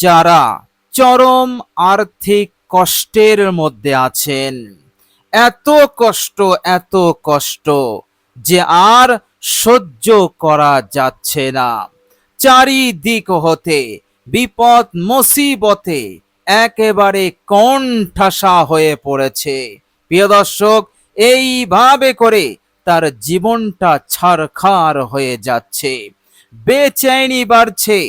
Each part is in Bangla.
যারা চরম আর্থিক কষ্টের মধ্যে আছেন, এত কষ্ট, এত কষ্ট যে আর সহ্য করা যাচ্ছে না, চারিদিক হতে বিপদ মুসিবতে একেবারে কোণঠাসা হয়ে পড়েছে। প্রিয় দর্শক, এইভাবে করে তার জীবনটা ছারখার হয়ে যাচ্ছে, বেচैनी বাড়ছে,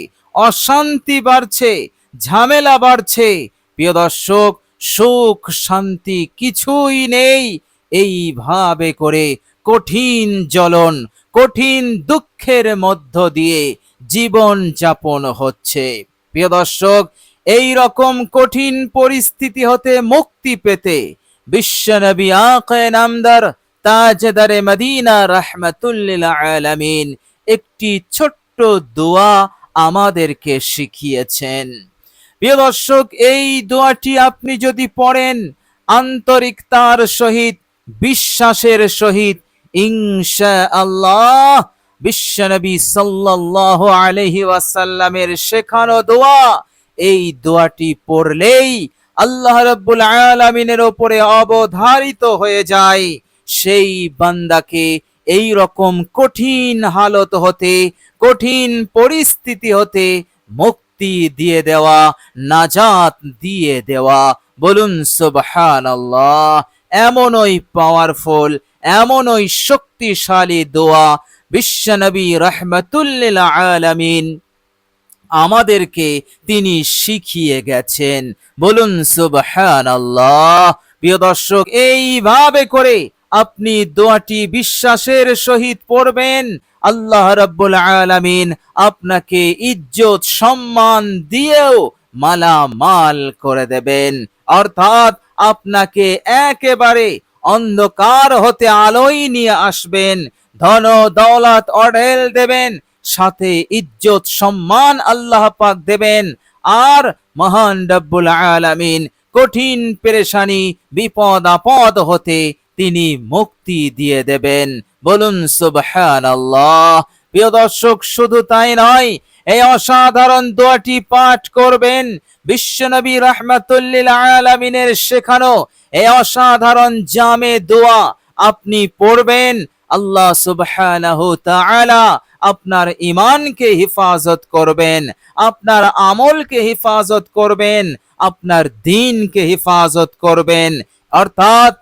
অশান্তি বাড়ছে, ঝামেলা বাড়ছে। প্রিয় দর্শক, সুখ শান্তি কিছুই নেই। এইভাবে করে কঠিন জ্বলন, কঠিন দুঃখের মধ্য দিয়ে জীবন যাপন হচ্ছে। প্রিয় দর্শক, এই রকম কঠিন পরিস্থিতি হতে মুক্তি পেতে বিশ্বনবী আকায়ে নামদার তাজদারে মদিনা রাহমাতুল লিল আলামিন একটি ছোট্ট দোয়া আমাদেরকে শিখিয়েছেন। প্রিয় দর্শক, এই দোয়াটি আপনি যদি পড়েন আন্তরিকতার সহিত, বিশ্বাসের সহিত, ইনশাআল্লাহ বিশ্বনবী সাল্লাল্লাহু আলাইহি ওয়াসাল্লামের শেখানো দোয়া, এই দোয়াটি পড়লেই আল্লাহ রাব্বুল আলামিনের উপরে অবধারিত হয়ে যায় সেই বান্দাকে এই রকম কঠিন হালত হতে, কঠিন পরিস্থিতি হতে মুক্তি দিয়ে দেওয়া, নাজাত দিয়ে দেওয়া। বলুন সুবহানাল্লাহ। এমনই পাওয়ারফুল, এমনই শক্তিশালী দোয়া বিশ্বনবী রাহমাতুল লিল আলামিন আমাদেরকে তিনি শিখিয়ে গেছেন। বলুন সুবহানাল্লাহ। প্রিয় দর্শক, এইভাবে করে আপনি দোয়াটি বিশ্বাসের সহিত পড়বেন, আল্লাহ রাব্বুল আলামিন আপনাকে ইজ্জত সম্মান দিয়েও মালামাল করে দেবেন, অর্থাৎ আপনাকে একেবারে অন্ধকার হতে আলোয় নিয়ে আসবেন, ধন দৌলত অঢেল দেবেন, সাথে ইজ্জত সম্মান আল্লাহ পাক দেবেন। আর মহান রব্বুল আলামিন কঠিন পেরেশানি, বিপদ আপদ হতে তিনি মুক্তি দিয়ে দেবেন। বলুন সুবহানাল্লাহ। প্রিয় দর্শক, শুধু তাই নয়, এই অসাধারণ দোয়াটি পাঠ করবেন বিশ্বনবী রাহমাতুল লিল আলামিনের শেখানো এই অসাধারণ জামে দোয়া আপনি পড়বেন, আল্লাহ সুবহানাহু তাআলা আপনার ঈমানকে হিফাজত করবেন, আপনার আমলকে হিফাজত করবেন, আপনার দ্বীনকে হিফাজত করবেন, অর্থাৎ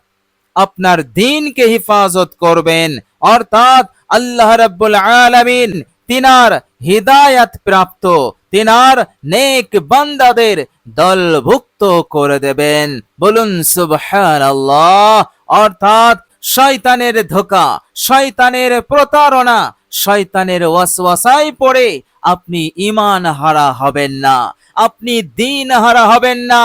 আপনার দ্বীনকে হিফাজত করবেন, অর্থাৎ আল্লাহ রাব্বুল আলামিন তিনার হিদায়াত প্রাপ্ত, তিনার নেক বান্দাদের দলভুক্ত করে দেবেন। বলুন সুবহানাল্লাহ। অর্থাৎ শয়তানের ধোঁকা, শয়তানের প্রতারণা, শয়তানের ওয়াসওয়াসায় পড়ে আপনি ঈমান হারা হবেন না, আপনি দ্বীন হারা হবেন না,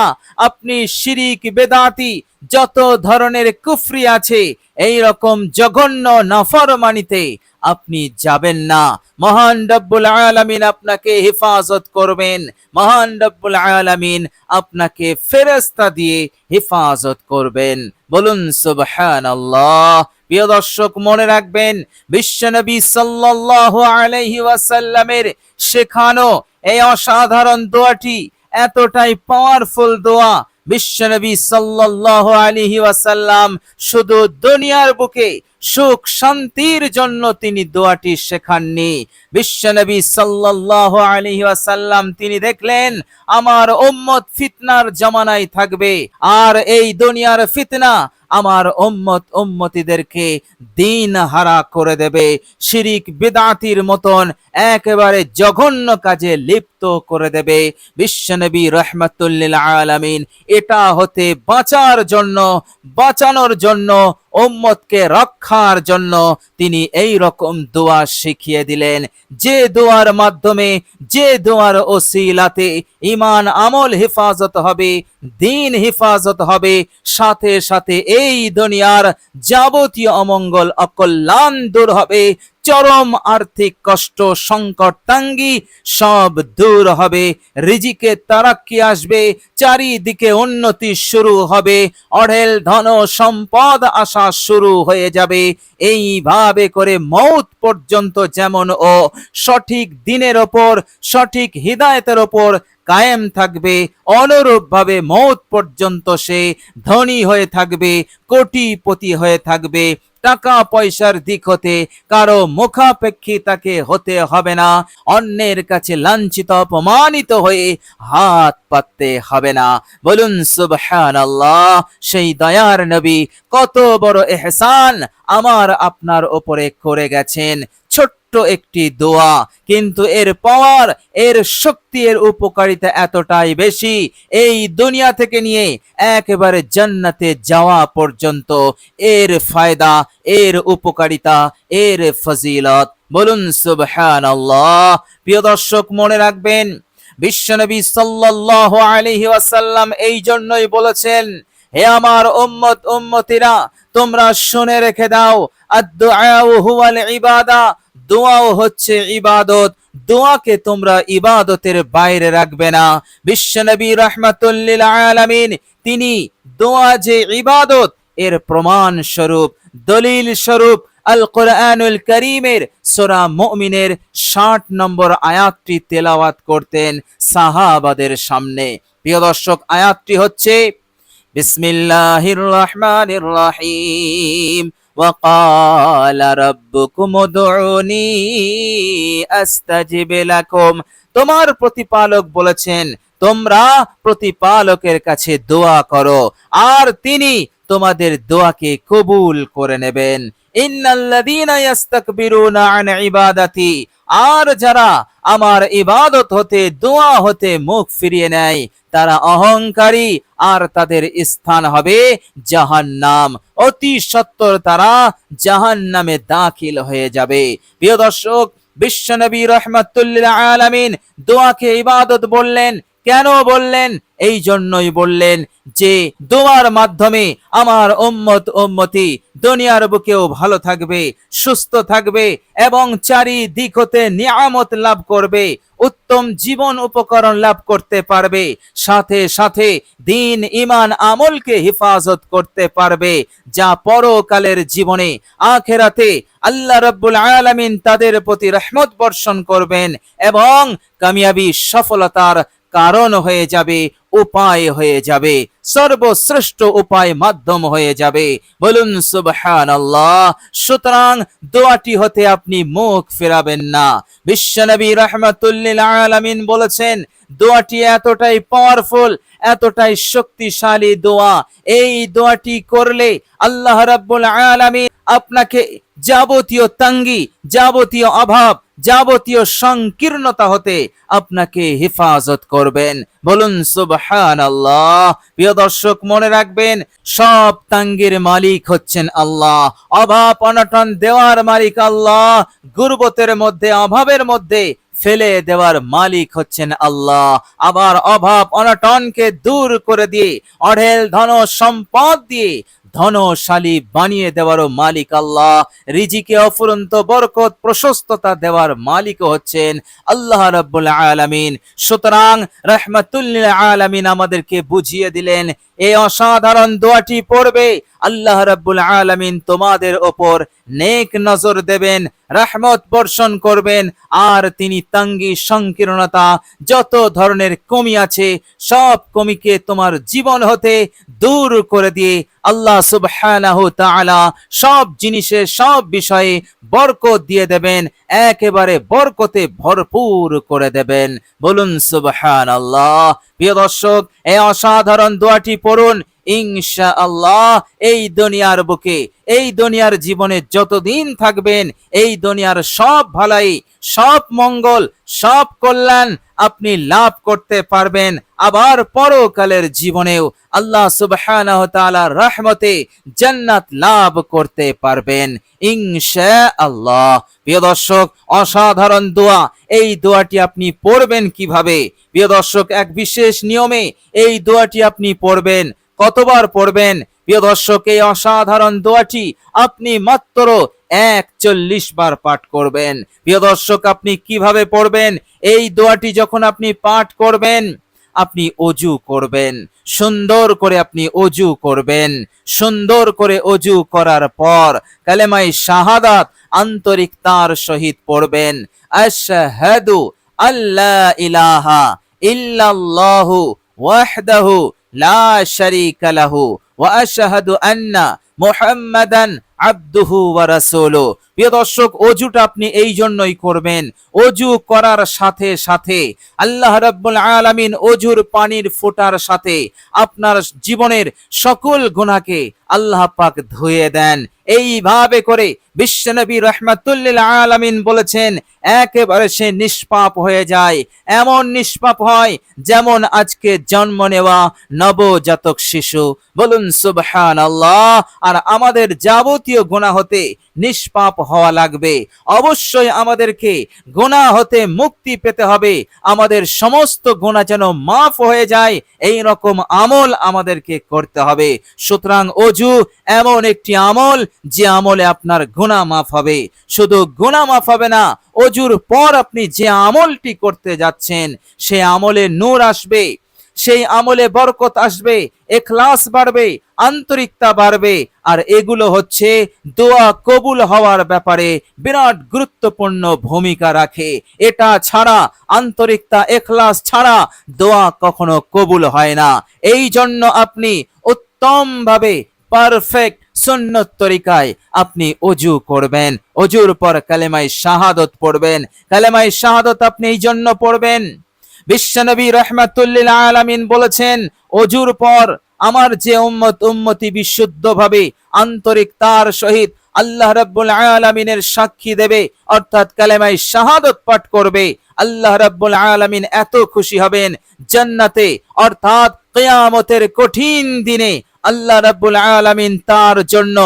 আপনি শিরিক বেদাতি যত ধরনের কুফরি আছে এই রকম জঘন্য নাফরমানিতে আপনি যাবেন না। মহান রব্বুল আলামিন আপনাকে হেফাজত করবেন, মহান রব্বুল আলামিন আপনাকে ফেরেশতা দিয়ে হেফাজত করবেন। বলুন সুবহানাল্লাহ। প্রিয় দর্শক, মনে রাখবেন বিশ্বনবী সাল্লাল্লাহু আলাইহি ওয়াসাল্লামের শেখানো এই অসাধারণ দোয়াটি এতটাই পাওয়ারফুল দোয়া, বিশ্বনবী সাল্লাল্লাহু আলাইহি ওয়াসাল্লাম শুধু দুনিয়ার বুকে সুখ শান্তির জন্য তিনি দোয়াটি শেখাননি। বিশ্বনবী সাল্লাল্লাহু আলাইহি ওয়াসাল্লাম তিনি দেখলেন আমার উম্মত ফিতনার জামানায় থাকবে, আর এই দুনিয়ার ফিতনা আমার উম্মত উম্মতিদেরকে দিন হারা করে দেবে, শিরিক বিদআতির মতন একেবারে জঘন্য কাজে লিপ্ত করে দেবে। বিশ্বনবী রাহমাতুল লিল আলামিন এটা হতে বাঁচার জন্য, বাঁচানোর জন্য, উম্মতকে রক্ষার জন্য তিনি এই রকম দোয়া শিখিয়ে দিলেন, যে দোয়ার মাধ্যমে, যে দোয়ার ওসিলাতে ঈমান আমল হেফাজত হবে, দ্বীন হেফাজত হবে, সাথে সাথে এই দুনিয়ার যাবতীয় অমঙ্গল অকল্যাণ দূর হবে, চরম আর্থিক কষ্ট সংকট তাঙ্গি সব দূর হবে, রিজিকে তারাক্কি আসবে, চারিদিকে উন্নতি শুরু হবে, অঢেল ধন সম্পদ আসা শুরু হয়ে যাবে। এইভাবে করে মৌত পর্যন্ত যেমন ও সঠিক দিনের ওপর, সঠিক হিদায়তের ওপর কায়েম থাকবে, অনুরূপভাবে মৌত পর্যন্ত সে ধনী হয়ে থাকবে, কোটিপতি হয়ে থাকবে। টাকা পয়সার দিক হতে কারো মুখাপেক্ষী তাকে হতে হবে না, অন্যের কাছে লাঞ্ছিত অপমানিত হয়ে হাত পাততে হবে না। বলুন সুবহানাল্লাহ। সেই দয়ার নবী কত বড় ইহসান আমার আপনার উপরে করে গেছেন। ছোট্ট একটি দোয়া, কিন্তু এর পাওয়ার, এর শক্তি, এর উপকারিতা এতটাই বেশি, এই দুনিয়া থেকে নিয়ে একেবারে জান্নাতে যাওয়া পর্যন্ত এর ফায়দা, এর উপকারিতা, এর ফজিলত। বলুন সুবহানাল্লাহ। প্রিয় দর্শক, মনে রাখবেন, বিশ্বনবী সাল্লাল্লাহু আলাইহি ওয়াসাল্লাম এই জন্যই বলেছেন, হে আমার উম্মত উম্মতিরা, তোমরা শুনে রেখে দাও, আদ-দুআউ হুয়াল ইবাদা, দোয়াও হচ্ছে ইবাদত। দোয়াকে তোমরা ইবাদতের বাইরে রাখবে না। বিশ্বনবী রাহমাতুল লিল আলামিন তিনি দোয়া যে ইবাদত, এর প্রমাণ স্বরূপ, দলিল স্বরূপ আল কোরআনুল কারীমের সূরা মুমিনের 60 নম্বর আয়াতটি তেলাওয়াত করতেন সাহাবাদের সামনে। প্রিয় দর্শক, আয়াতটি হচ্ছে, বিসমিল্লাহির রহমানির রহিম, وقال ربكم ادعوني استجب لكم। তোমার প্রতিপালক বলেছেন, তোমরা প্রতিপালকের কাছে দোয়া করো, আর তিনি তোমাদের দোয়াকে কবুল করে নেবেন। ইন্নাল্লাযীনা ইস্তাকবিরুনা আন ইবাদাতি, আর যারা আমার ইবাদত হতে, দোয়া হতে মুখ ফিরিয়ে নেয়, তারা অহংকারী, আর তাদের স্থান হবে জাহান্নাম। অতি সত্বর তারা জাহান্নামে দাখিল হয়ে যাবে। প্রিয় দর্শক, বিশ্বনবী রাহমাতুল লিল আলামিন দোয়াকে ইবাদত বললেন। কেন বললেন? এই জন্যই বললেন যে দোয়ার মাধ্যমে আমার উম্মত উম্মতি দুনিয়ার বুকেও ভালো থাকবে, সুস্থ থাকবে, এবং চারিদিক হতে নিয়ামত লাভ করবে, উত্তম জীবন উপকরণ লাভ করতে পারবে, সাথে সাথে দ্বীন ঈমান আমলকে হেফাজত করতে পারবে, যা পরকালের জীবনে আখিরাতে আল্লাহ রাব্বুল আলামিন তাদের প্রতি রহমত বর্ষণ করবেন এবং কামিয়াবি, সফলতার কারণ হয়ে যাবে, উপায় হয়ে যাবে, সর্বশ্রেষ্ঠ উপায়, মাধ্যম হয়ে যাবে। বলুন সুবহানাল্লাহ। সুতরাং দোয়াটি হতে আপনি মুখ ফেরাবেন না। বিশ্বনবী রাহমাতুল লিল আলামিন বলেছেন, দোয়াটি এতটাই পাওয়ারফুল, এতটাই শক্তিশালী দোয়া, এই দোয়াটি করলে আল্লাহ রাব্বুল আলামিন আপনাকে যাবতীয় তাঙ্গি, যাবতীয় অভাব, যাবতীয় সংকীর্ণতা হতে আপনাকে হেফাজত করবেন। বলুন সুবহানাল্লাহ। প্রিয় দর্শক, মনে রাখবেন, সব তাঙ্গির মালিক হচ্ছেন আল্লাহ, অভাব অনটন দেওয়ার মালিক আল্লাহ, গুরবতের মধ্যে, অভাবের মধ্যে ফেলে দেওয়ার মালিক হচ্ছেন আল্লাহ। আবার অভাব অনটনকে দূর করে দিয়ে অঢেল ধন সম্পদ দিয়ে ধনশালী বানিয়ে দেওয়ারও মালিক আল্লাহ। রিজিকে অফুরন্ত বরকত, প্রশস্ততা দেওয়ার মালিক হচ্ছেন আল্লাহ রাব্বুল আলামিন। সুতরাং রাহমাতুল লিল আলামিন আমাদেরকে বুঝিয়ে দিলেন, এই অসাধারণ দোয়াটি পড়বে, আল্লাহ রাব্বুল আলামিন তোমাদের ওপর নেক নজর দেবেন, রহমত বর্ষণ করবেন, আর তিনি তাঙ্গি, সংকীর্ণতা, যত ধরনের কমি আছে, সব কমিকে তোমার জীবন হতে দূর করে দিয়ে আল্লাহ সুবহানাহু তাআলা সব জিনিসে, সব বিষয়ে বরকত দিয়ে দেবেন, একেবারে বরকতে ভরপুর করে দেবেন। বলুন সুবহানাল্লাহ। প্রিয় দর্শক, এই অসাধারণ দোয়াটি পড়ুন, ইনশাআল্লাহ এই দুনিয়ার বুকে, এই দুনিয়ার জীবনে যতদিন থাকবেন, এই দুনিয়ার সব ভালাই, সব মঙ্গল, সব কল্যাণ আপনি লাভ করতে পারবেন। আবার পরকালের জীবনেও আল্লাহ সুবহানাহু ওয়া তাআলার রহমতে জান্নাত লাভ করতে পারবেন ইনশাআল্লাহ। প্রিয় দর্শক, অসাধারণ দোয়া, এই দোয়াটি আপনি পড়বেন কিভাবে? প্রিয় দর্শক, এক বিশেষ নিয়মে এই দোয়াটি আপনি পড়বেন। কতবার পড়বেন? প্রিয় দর্শক, এই অসাধারণ দোয়াটি আপনি মাত্র 41 বার পাঠ করবেন। প্রিয় দর্শক, আপনি কিভাবে পড়বেন? এই দোয়াটি যখন আপনি পাঠ করবেন, আপনি অজু করবেন, সুন্দর করে আপনি অজু করবেন। সুন্দর করে অজু করার পর কালেমায়ে শাহাদাত আন্তরিকতার সহিত পড়বেন, আশহাদু আল্লা ইলাহা ইল্লাল্লাহু ওয়াহদাহু লা শারীকা লাহু ওয়া আশহাদু আন্না মুহাম্মাদান আবদুহু ওয়া রাসূলুহু। প্রিয় দর্শক, অজুটা আপনি এই জন্যই করবেন, অজু করার সাথে সাথে আল্লাহ রাব্বুল আলামিন অজুর পানির ফোঁটার সাথে আপনার জীবনের সকল গুনাহকে আল্লাহ পাক ধুয়ে দেন। এইভাবে করে বিশ্বনবী রাহমাতুল্লিল আলামিন বলেছেন, একেবারে সে নিষ্পাপ হয়ে যায়, এমন নিষ্পাপ হয় যেমন আজকে জন্ম নেওয়া নবজাতক শিশু। বলুন সুবহানাল্লাহ। আর আমাদের যাবতীয় গুনাহ হতে নিষ্পাপ হওয়া লাগবে। অবশ্যই আমাদেরকে গুনাহ হতে মুক্তি পেতে হবে, আমাদের সমস্ত গুনাহ যেন মাফ হয়ে যায়, এই রকম আমল আমাদেরকে করতে হবে। সুতরাং অজু এমন একটি আমল যে আমলে আপনার গুনাহ মাফ হবে। শুধু গুনাহ মাফ হবে না, অজুর পর আপনি যে আমলটি করতে যাচ্ছেন সে আমলে নূর আসবে, সেই আমলে বরকত আসবে, ইখলাস বাড়বে, আন্তরিকতা বাড়বে। আর এগুলো হচ্ছে দোয়া কবুল হওয়ার ব্যাপারে বিরাট গুরুত্বপূর্ণ ভূমিকা রাখে। এটা ছাড়া, আন্তরিকতা ইখলাস ছাড়া দোয়া কখনো কবুল হয় না। এই জন্য আপনি উত্তম ভাবে পারফেক্ট সুন্নত তরিকায় আপনি অজু করবেন। অজুর পর কালেমায়ে শাহাদত পড়বেন। কালেমায়ে শাহাদত আপনি এই জন্য পড়বেন, বিশ্বনবী রাহমাতুল্লিল আলামিন বলেছেন, অজুর পর আমার যে উম্মতি বিশুদ্ধভাবে আন্তরিকতার সহিত আল্লাহ রাব্বুল আলামিনের সাক্ষী দেবে, অর্থাৎ কালেমায়ে শাহাদত পাঠ করবে, আল্লাহ রাব্বুল আলামিন এত খুশি হবেন জান্নাতে, অর্থাৎ কিয়ামতের কঠিন দিনে আল্লাহ রাব্বুল আলামিন তার জন্য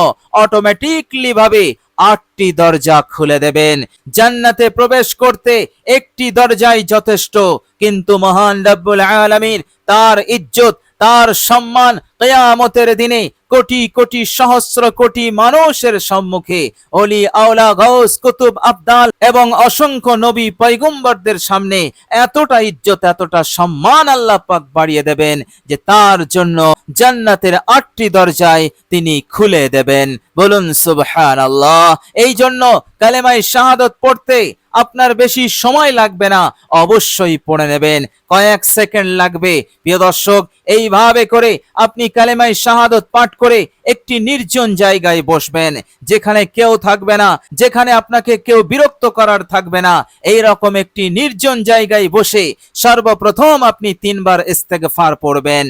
অটোমেটিকলি ভাবে 8টি দরজা খুলে দেবেন। জান্নাতে প্রবেশ করতে একটি দরজাই যথেষ্ট, কিন্তু মহান রব্বুল আলামিন তার ইজ্জত, তার সম্মান কিয়ামতের দিনে কোটি কোটি সহস্র কোটি মানুষের সম্মুখে ওলি আওলা গাউস কুতুব আবদাল এবং অসংখ্য নবী পয়গম্বরদের সামনে এতটা ইজ্জত, এতটা সম্মান আল্লাহ পাক বাড়িয়ে দেবেন যে তার জন্য জান্নাতের 8টি দরজায় তিনি খুলে দেবেন। বলুন সুবহানাল্লাহ। এই জন্য কালেমায়ে শাহাদত পড়তে আপনার বেশি সময় লাগবে না, অবশ্যই পড়ে নেবেন, কয়েক সেকেন্ড লাগবে। প্রিয় দর্শক, এইভাবে করে আপনি কালেমায়ে শাহাদত পাঠ করে একটি নির্জন জায়গায় বসবেন, যেখানে কেউ থাকবে না, যেখানে আপনাকে কেউ বিরক্ত করার থাকবে না। এই রকম একটি নির্জন জায়গায় বসে সর্বপ্রথম আপনি 3 বার ইস্তেগফার পড়বেন।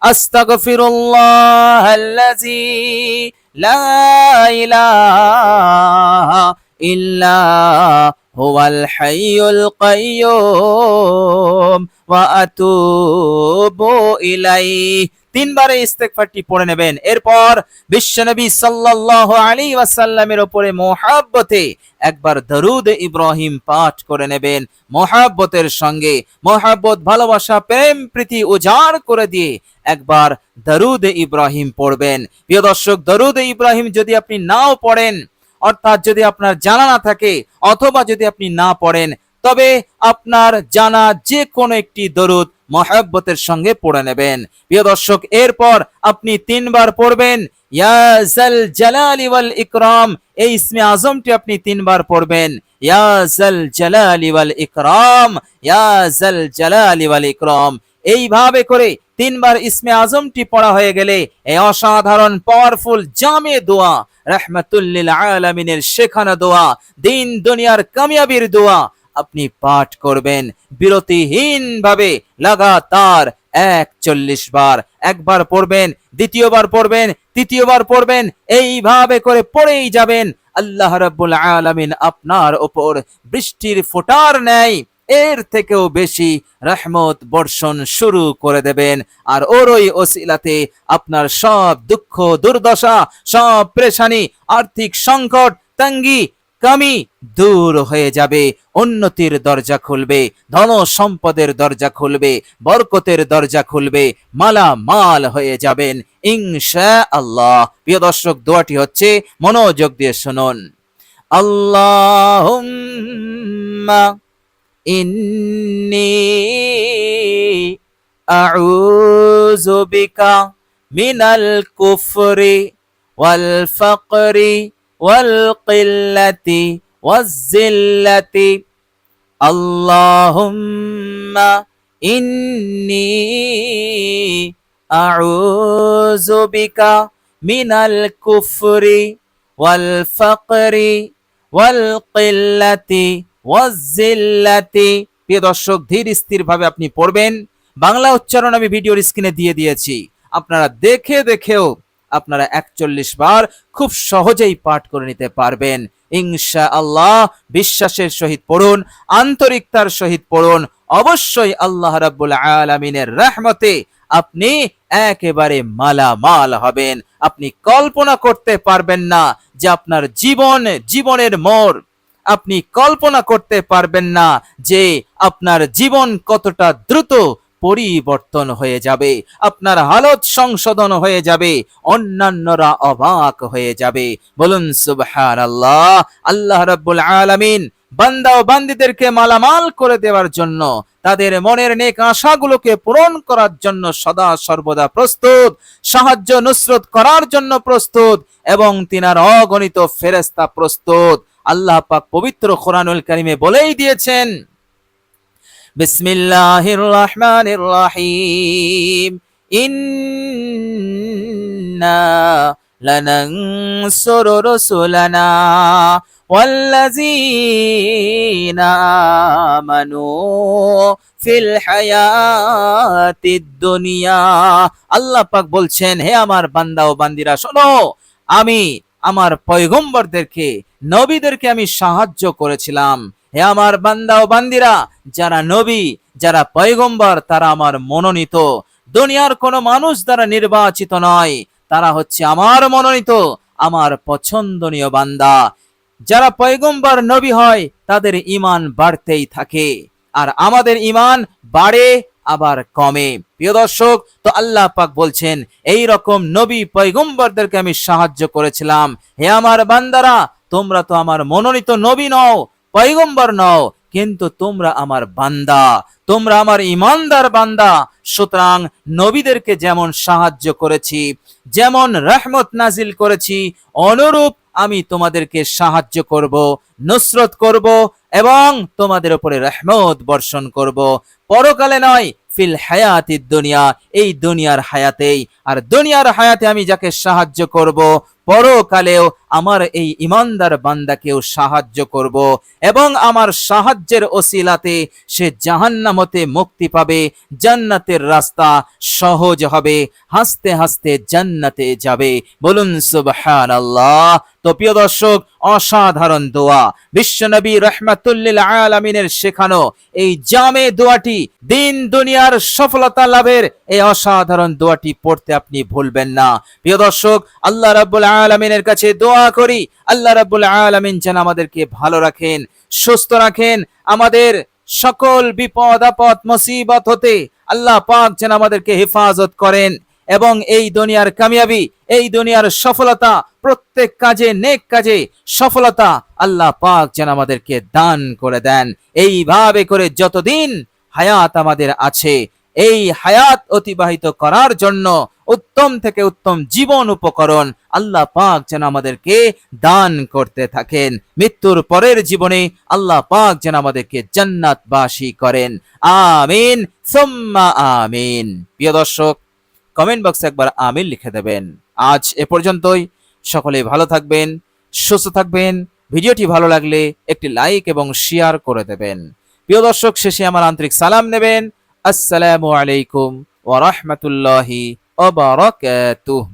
আস্তাগফিরুল্লাহাল্লাযী লা ইলাহা ইল্লা হুয়াল হাইয়ুল কাইয়্যুম ওয়া আতুবু ইলাইহি। 3 বারে ইস্তেগফারটি পড়ে নেবেন। এরপর বিশ্বনবী সাল্লাল্লাহু আলাইহি ওয়াসাল্লামের উপরে মুহাব্বতে একবার দরুদ ইব্রাহিম পাঠ করে নেবেন। মুহাব্বতের সঙ্গে, মুহাব্বত, ভালোবাসা, প্রেম প্রীতি উজাড় করে দিয়ে একবার দরুদ ইব্রাহিম পড়বেন। প্রিয় দর্শক, দরুদ ইব্রাহিম যদি আপনি নাও পড়েন, অর্থাৎ যদি আপনার জানা না থাকে অথবা যদি আপনি না পড়েন, তবে আপনার জানা যে কোনো একটি দরুদ মুহাব্বতের সঙ্গে পড়ে নেবেন। প্রিয় দর্শক, এরপর আপনি 3 বার পড়বেন ইয়া জাল জালালি ওয়াল ইকরাম। এই ইসমে আজমটি আপনি 3 বার পড়বেন, ইয়া জাল জালালি ওয়াল ইকরাম, ইয়া জাল জালালি ওয়াল ইকরাম। এইভাবে করে 3 বার ইসমে আজমটি পড়া হয়ে গেলে এই অসাধারণ পাওয়ারফুল জামে দোয়া, রাহমাতুল্লিল আলামিনের শেখানো দোয়া, দিন দুনিয়ার কামিয়াবির দোয়া আপনি পাঠ করবেন বিরতিহীন ভাবে লাগাতার 41 বার। একবার পড়বেন, দ্বিতীয়বার পড়বেন, তৃতীয়বার পড়বেন, এইভাবে করে পড়েই যাবেন। আল্লাহ রাব্বুল আলামিন আপনার উপর বৃষ্টির ফোঁটার ন্যায় এর থেকেও বেশি রহমত বর্ষণ শুরু করে দেবেন। আর ওরই ওসিলাতে আপনার সব দুঃখ দুর্দশা, সব পেরেশানি, আর্থিক সংকট, তঙ্গি কামি দূর হয়ে যাবে, উন্নতির দরজা খুলবে, ধন সম্পদের দরজা খুলবে, বরকতের দরজা খুলবে, মালামাল হয়ে যাবেন ইনশাআল্লাহ। প্রিয় দর্শক, দোয়াটি হচ্ছে, মনোযোগ দিয়ে শুনুন। আল্লাহুম্মা ইন্নী আউযু বিকা মিনাল কুফরি ওয়াল ফাকরি ওয়াল কিল্লাতি ওয়াজ জিল্লাতি। আল্লাহুম্মা ইন্নী আউযু বিকা মিনাল কুফরি ওয়াল ফাকরি ওয়াল কিল্লাতি ওয়াজ জিল্লাতি। প্রিয় দর্শক, ধীর স্থির ভাবে আপনি পড়বেন। বাংলা উচ্চারণ আমি ভিডিওর স্ক্রিনে দিয়ে দিয়েছি, আপনারা দেখেও আপনারা 41 বার খুব সহজেই পাঠ করে নিতে পারবেন ইনশাআল্লাহ। বিশ্বাসের সহিত পড়ুন, আন্তরিকতার সহিত পড়ুন, অবশ্যই আল্লাহ রাব্বুল আলামিনের রহমতে আপনি একেবারে মালামাল হবেন। আপনি কল্পনা করতে পারবেন না যে আপনার জীবনের মোড়, আপনি কল্পনা করতে পারবেন না যে আপনার জীবন কতটা দ্রুত পরিবর্তন হয়ে যাবে, আপনার হালত সংশোধন হয়ে যাবে, অন্যান্যরা অবাক হয়ে যাবে। বলুন সুবহানাল্লাহ। আল্লাহ রাব্বুল আলামিন বান্দা ও বান্দীদেরকে মালামাল করে দেওয়ার জন্য, তাদের মনের নেক আশাগুলোকে পূরণ করার জন্য সদা সর্বদা প্রস্তুত, সাহায্য নুসরত করার জন্য প্রস্তুত, এবং তিনার অগণিত ফেরেশতা প্রস্তুত। আল্লাহ পাক পবিত্র কোরআনুল কারীমে বলেই দিয়েছেন, বিসমিল্লাহির রহমানির রহিম, ইন্না লানানসুরু রুসুলানা ওয়াল্লাযীনা আমানু ফিল হায়াতিদ দুনিয়া। আল্লাহ পাক বলছেন, হে আমার বান্দা ও বান্দিরা শোনো, আমি আমার পয়গম্বরদেরকে, নবীদেরকে আমি সাহায্য করেছিলাম। হে আমার বান্দা ও বান্দিরা, যারা নবী, যারা পয়গম্বর, তারা আমার মনোনীত, দুনিয়ার কোনো মানুষ দ্বারা নির্বাচিত নয়, তারা হচ্ছে আমার মনোনীত, আমার পছন্দনীয় বান্দা। যারা পয়গম্বর নবী হয় তাদের ঈমান বাড়তেই থাকে, আর আমাদের ঈমান বাড়ে আবার কমে। প্রিয় দর্শক, তো আল্লাহ পাক বলছেন, এই রকম নবী পয়গম্বরদেরকে আমি সাহায্য করেছিলাম। হে আমার বান্দারা, তোমরা তো আমার মনোনীত নবী নও, পয়গম্বর নও, কিন্তু তোমরা আমার বান্দা, তোমরা আমার ঈমানদার বান্দা। সুতরাং নবীদেরকে যেমন সাহায্য করেছি, যেমন রহমত নাজিল করেছি, অনুরূপ আমি তোমাদেরকে সাহায্য করব, নুসরত করব, এবং তোমাদের উপরে রহমত বর্ষণ করব। পরকালে নয়, ফিল হায়াতিদ দুনিয়া, এই দুনিয়ার হায়াতেই। আর দুনিয়ার হায়াতে আমি যাকে সাহায্য করব, পরকালেও আমার এই ঈমানদার বান্দাকেও সাহায্য করব, এবং আমার সাহায্যের ওসিলাতে সে জাহান্নাম হতে মুক্তি পাবে, জান্নাতের রাস্তা সহজ হবে, হাসতে হাসতে জান্নাতে যাবে। বলুন সুবহানাল্লাহ। তো প্রিয় দর্শক, অসাধারণ দোয়া, বিশ্বনবী রাহমাতুল্লিল আলামিনের শেখানো এই জামে দোয়াটি, দিন দুনিয়ার সফলতা লাভের এই অসাধারণ দোয়াটি পড়তে আপনি ভুলবেন না। প্রিয় দর্শক, আল্লাহ রাব্বুল আলামিনের কাছে দোয়া করি, আল্লাহ রাব্বুল আলামিন যেন আমাদেরকে ভালো রাখেন, সুস্থ রাখেন, আমাদের সকল বিপদ আপদ মুসিবত হতে আল্লাহ পাক যেন আমাদেরকে হেফাজত করেন, এবং এই দুনিয়ার কামিয়াবি, এই দুনিয়ার সফলতা, প্রত্যেক কাজে, নেক কাজে সফলতা আল্লাহ পাক যেন আমাদেরকে দান করে দেন। এইভাবে করে যতদিন হায়াত আমাদের আছে, এই হায়াত অতিবাহিত করার জন্য উত্তম থেকে উত্তম জীবন উপকরণ আল্লাহ পাক যেন আমাদেরকে দান করতে থাকেন। মৃত্যুর পরের জীবনে আল্লাহ পাক যেন আমাদেরকে জান্নাতবাসী করেন। আমিন সুম্মা আমিন। প্রিয় দর্শক, কমেন্ট বক্সে একবার আমিন লিখে দেবেন। আজ এ পর্যন্তই। সকলে ভালো থাকবেন, সুস্থ থাকবেন। ভিডিওটি ভালো লাগলে একটি লাইক এবং শেয়ার করে দেবেন। প্রিয় দর্শক, শেষে আমার আন্তরিক সালাম নেবেন। আসসালামু আলাইকুম ওয়া রাহমাতুল্লাহি ওয়া বারাকাতুহু।